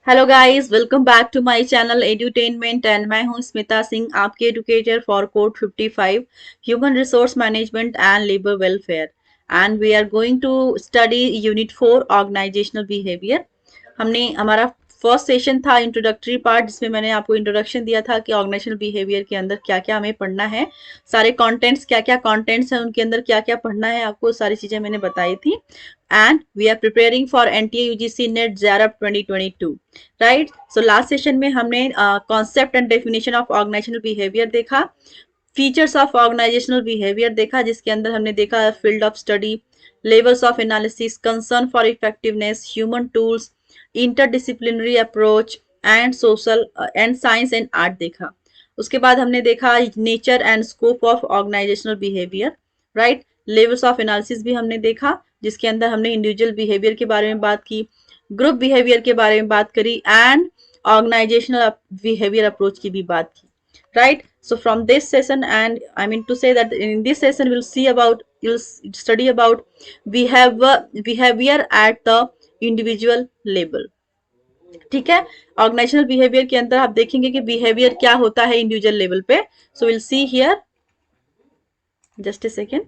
Hello guys, welcome back to my channel edutainment and मैं हूं स्मिता सिंह, आपके educator for code 55 human resource management and labour welfare. And we are going to study unit 4 organisational behaviour. हमने हमारा first session था introductory part, जिसमें मैंने आपको introduction दिया था कि ऑर्गेनाइजेशनल बिहेवियर के अंदर क्या क्या हमें पढ़ना है, सारे कंटेंट्स क्या क्या कंटेंट्स हैं उनके अंदर क्या क्या पढ़ना है, आपको सारी चीजें मैंने बताई थी। And we are preparing for NTA UGC NET JRF 2022, right. So last session में हमने concept and definition of organisational behaviour देखा, फीचर्स ऑफ ऑर्गेनाइजेशनल बिहेवियर देखा, जिसके अंदर हमने देखा field of study, levels of analysis, concern for effectiveness, human tools, interdisciplinary approach and social and science and art देखा। उसके बाद हमने देखा nature and scope of organisational behaviour, right. Levels of analysis भी हमने देखा, जिसके अंदर हमने इंडिविजुअल बिहेवियर के बारे में बात की, ग्रुप बिहेवियर के बारे में बात करी एंड ऑर्गेनाइजेशनल बिहेवियर अप्रोच की भी बात की, right? So from this session, and I mean to say that in this session you'll study about behavior at the individual level। ठीक है, ऑर्गेनाइजेशनल बिहेवियर के अंदर आप देखेंगे कि बिहेवियर क्या होता है इंडिविजुअल लेवल पे। So will see here, just a second.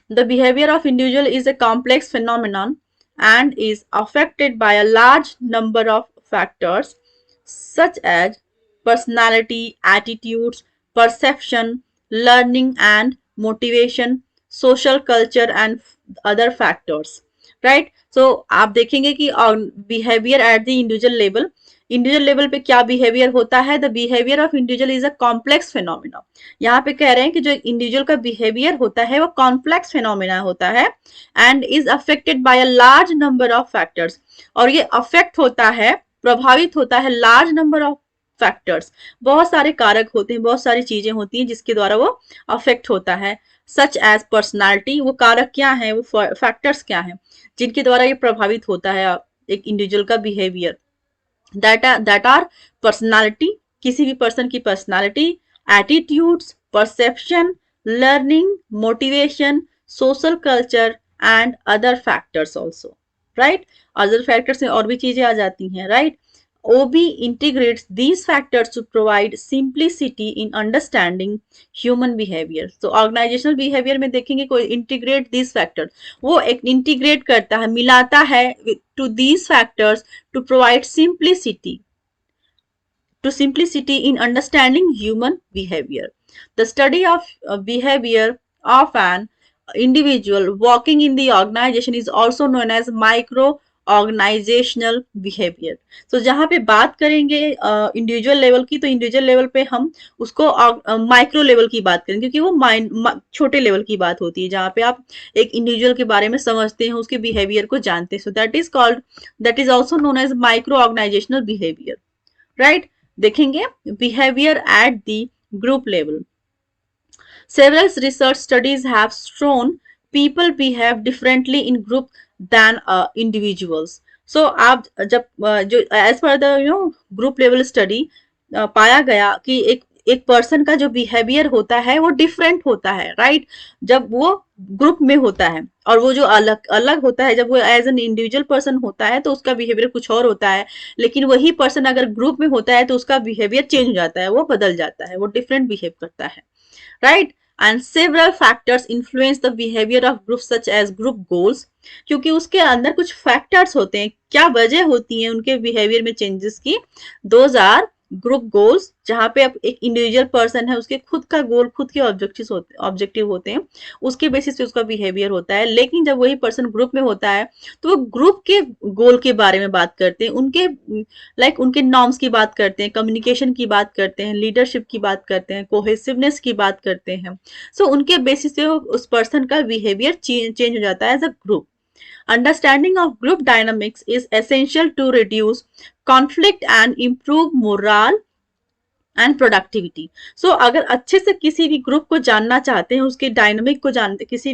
The behavior of individual is a complex phenomenon and is affected by a large number of factors such as personality, attitudes, perception, learning and motivation, social culture and other factors, right? So आप देखेंगे कि behavior at the individual level, individual level पे क्या behaviour होता है। The behaviour of individual is a complex phenomena. यहाँ पे कह रहे हैं कि जो इंडिविजुअल का बिहेवियर होता है वो कॉम्प्लेक्स फिनोमिना होता है and is affected by a large number of factors. और ये अफेक्ट होता है, प्रभावित होता है लार्ज नंबर ऑफ फैक्टर्स। बहुत सारे कारक होते हैं, बहुत सारी चीजें होती हैं जिसके द्वारा वो अफेक्ट होता है। सच एज पर्सनालिटी, वो कारक क्या है, वो फैक्टर्स क्या है जिनके द्वारा ये प्रभावित होता है एक इंडिविजुअल का बिहेवियर। that are personality, किसी भी पर्सन की personality, attitudes, perception, learning, motivation, social culture and other factors also, right. Other factors में और भी चीजें आ जाती हैं, right. OB integrates these factors to provide simplicity in understanding human behavior। तो ऑर्गेनाइजेशनल बिहेवियर में देखेंगे कोई इंटीग्रेट दिस फैक्टर, वो एक इंटीग्रेट करता है, मिलाता है to these factors to provide simplicity in understanding human behavior। The study of behavior of an individual working in the organization is also known as micro organisational behaviour. तो जहां पे बात करेंगे इंडिविजुअल लेवल की, तो इंडिविजुअल लेवल पे हम उसको माइक्रो लेवल की बात करेंगे, क्योंकि वो छोटे लेवल की बात होती है जहां पे आप एक इंडिविजुअल के बारे में समझते हैं, उसके बिहेवियर को जानते हैं। So that is also known as micro organisational behaviour, right. देखेंगे behaviour at the group level. Several research studies have shown people behave differently in group than individuals। So आप जब जो as per the group level study पाया गया कि एक person का जो बिहेवियर होता है वो डिफरेंट होता है, राइट। जब वो ग्रुप में होता है, और वो जो अलग अलग होता है जब वो एज एन इंडिविजुअल पर्सन होता है तो उसका बिहेवियर कुछ और होता है। लेकिन वही पर्सन अगर ग्रुप में होता है तो उसका बिहेवियर चेंज हो जाता है, वो बदल जाता है, वो डिफरेंट बिहेव करता है, right? And several factors influence the behavior of groups such as group goals। क्योंकि उसके अंदर कुछ फैक्टर्स होते हैं, क्या वजह होती है उनके बिहेवियर में चेंजेस की। दोज आर ग्रुप गोल्स, जहां पे अब एक इंडिविजुअल पर्सन है, उसके खुद का गोल, खुद के ऑब्जेक्टिव होते हैं, उसके बेसिस पे उसका बिहेवियर होता है। लेकिन जब वही पर्सन ग्रुप में होता है तो वो ग्रुप के गोल के बारे में बात करते हैं, उनके उनके नॉर्म्स की बात करते हैं, कम्युनिकेशन की बात करते हैं, लीडरशिप की बात करते हैं, कोहेसिवनेस की बात करते हैं। सो उनके बेसिस पे उस पर्सन का बिहेवियर चेंज हो जाता है as a group. Understanding of group dynamics is essential to reduce conflict and improve morale and productivity. So अगर अच्छे से किसी भी ग्रुप को जानना चाहते हैं, उसके डायनामिक को जानते, किसी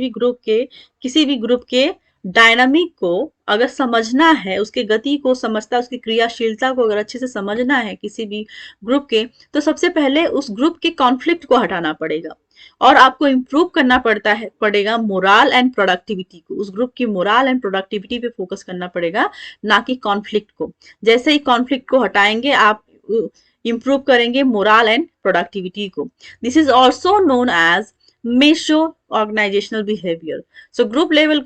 भी ग्रुप के डायनामिक को अगर समझना है, उसके गति को समझता है, उसकी क्रियाशीलता को अगर अच्छे से समझना है किसी भी ग्रुप के, तो सबसे पहले उस ग्रुप के कॉन्फ्लिक्ट को हटाना पड़ेगा और आपको इम्प्रूव करना पड़ेगा मोरल एंड प्रोडक्टिविटी को। उस ग्रुप की मोरल एंड प्रोडक्टिविटी पे फोकस करना पड़ेगा, ना कि कॉन्फ्लिक्ट को। जैसे ही कॉन्फ्लिक्ट को हटाएंगे आप इम्प्रूव करेंगे मोरल एंड प्रोडक्टिविटी को। This is also known as meso organisational behaviour. So group level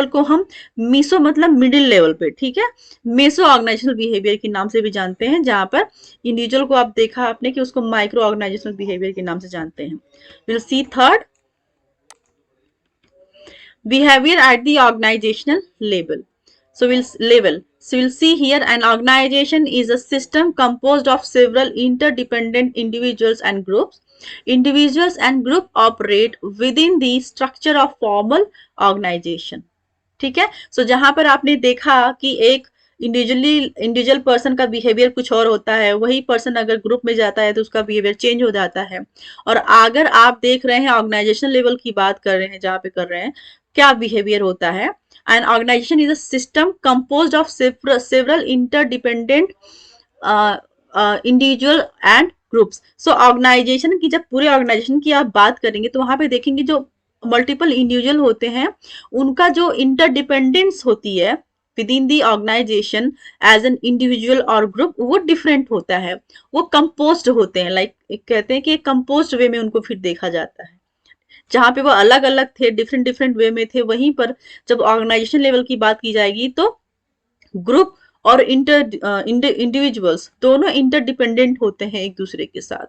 को हम मीसो मतलब मिडिल लेवल पे, ठीक है, मेसो ऑर्गेनाइजेशनल बिहेवियर के नाम से भी जानते हैं, जहां पर इंडिविजुअल को आप देखा आपने कि उसको माइक्रो ऑर्गेनाइजेशनल बिहेवियर के नाम से जानते हैं। Will see third, behavior at the organizational level. So we'll see here an organization is a system composed of several interdependent individuals and groups. Individuals and group operate within the structure of formal organization. ठीक है, सो जहां पर आपने देखा कि एक individual person का behaviour कुछ और होता है, वही पर्सन अगर ग्रुप में जाता है तो उसका बिहेवियर चेंज हो जाता है। और अगर आप देख रहे हैं ऑर्गेनाइजेशन लेवल की बात कर रहे हैं, जहां पे कर रहे हैं क्या बिहेवियर होता है, and organisation is a system composed of several interdependent individual and groups. So organisation की, जब पूरे ऑर्गेनाइजेशन की आप बात करेंगे तो वहां पे देखेंगे जो मल्टीपल इंडिविजुअल होते हैं, उनका जो इंटरडिपेंडेंस होती है within the organisation as an individual और ग्रुप, वो डिफरेंट होता है, वो कंपोज्ड होते हैं। लाइक कहते हैं कि कंपोज्ड वे में उनको फिर देखा जाता है। जहां पे वो अलग अलग थे, डिफरेंट डिफरेंट वे में थे, वहीं पर जब ऑर्गेनाइजेशन लेवल की बात की जाएगी तो ग्रुप और इंडिविजुअल्स दोनों इंटरडिपेंडेंट होते हैं एक दूसरे के साथ,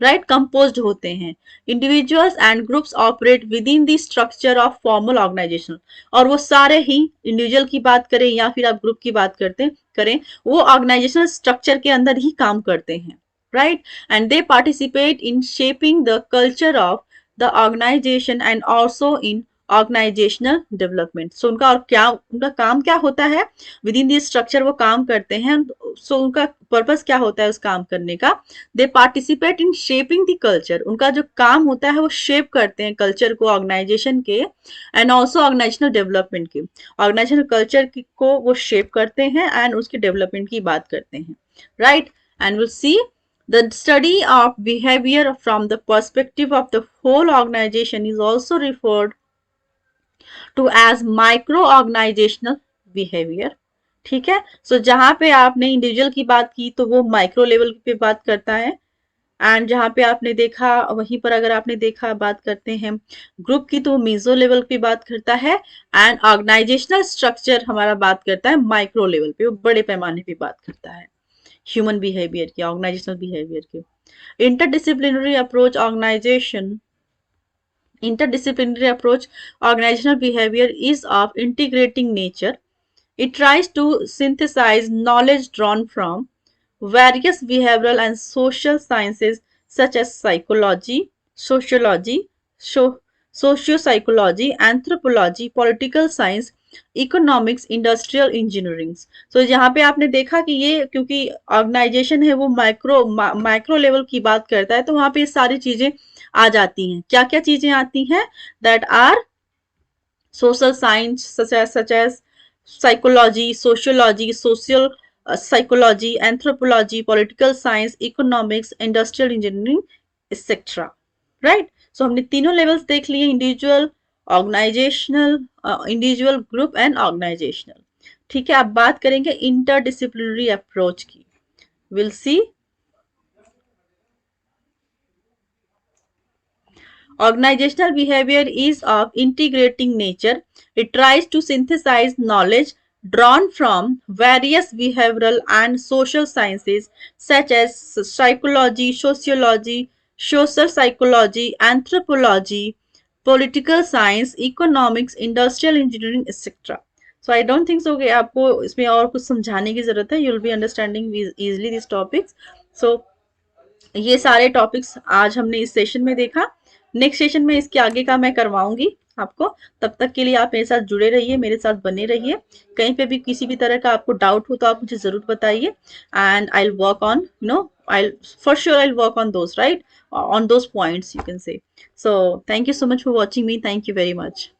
राइट, कंपोज्ड होते हैं। Individuals and groups operate within the structure of formal organisation, और वो सारे ही, इंडिविजुअल की बात करें या फिर आप ग्रुप की बात करें, वो ऑर्गेनाइजेशनल स्ट्रक्चर के अंदर ही काम करते हैं, right, and they participate in shaping the culture of the organisation and also in organisational development. So उनका काम क्या होता है, विद इन दिस स्ट्रक्चर वो काम करते हैं। सो उनका पर्पस क्या होता है उस काम करने का, दे participate in shaping the culture, उनका जो काम होता है वो शेप करते हैं कल्चर को ऑर्गेनाइजेशन के, एंड ऑल्सो ऑर्गेनाइजेशनल डेवलपमेंट के। ऑर्गेनाइजेशनल कल्चर को वो शेप करते हैं एंड उसके डेवलपमेंट की बात करते हैं, right. And will see the study of behavior from the perspective of the whole organization is also referred to as micro organizational behavior। ठीक है, सो जहां पे आपने इंडिविजुअल की बात की तो वो माइक्रो लेवल पे बात करता है, एंड जहां पे आपने देखा, वहीं पर अगर आपने देखा बात करते हैं ग्रुप की, तो मीजो लेवल पे बात करता है, एंड ऑर्गेनाइजेशनल स्ट्रक्चर हमारा बात करता है माइक्रो लेवल पे, वो बड़े पैमाने पे बात करता है ह्यूमन बिहेवियर की, ऑर्गेनाइजेशनल बिहेवियर की। Interdisciplinary approach interdisciplinary approach organizational behavior is of integrating nature. It tries to synthesize knowledge drawn from various behavioral and social sciences such as psychology, sociology, sociopsychology, anthropology, political science, economics, industrial engineering. So यहाँ पे आपने देखा कि ये, क्योंकि organisation है वो micro level की बात करता है, तो वहां पे ये सारी चीजें आ जाती हैं। क्या क्या चीजें आती हैं, that are social science such as psychology, sociology, social psychology, anthropology, political science, economics, industrial engineering etcetera, right. So हमने तीनों लेवल्स देख लिए, individual, organisational, individual, group and organisational. ठीक है, अब बात करेंगे इंटरडिसिप्लिनरी अप्रोच की। Will see organizational behavior is of integrating nature. It tries to synthesize knowledge drawn from various behavioral and social sciences such as psychology, sociology, social psychology, anthropology, political science, economics, industrial engineering, etc. So I don't think so कि आपको इसमें और कुछ समझाने की जरूरत है. You'll be understanding easily these topics. So ये सारे टॉपिक्स आज हमने इस सेशन में देखा. नेक्स्ट सेशन में इसके आगे का मैं करवाऊंगी आपको. तब तक के लिए आप मेरे साथ जुड़े रहिए, मेरे साथ बने रहिए. कहीं पे भी किसी भी तरह का आपको डाउट हो तो आप मुझे जरूर बताइए, and I will work on, I'll for sure I'll work on those, right, on those points you can say. So thank you so much for watching me. Thank you very much.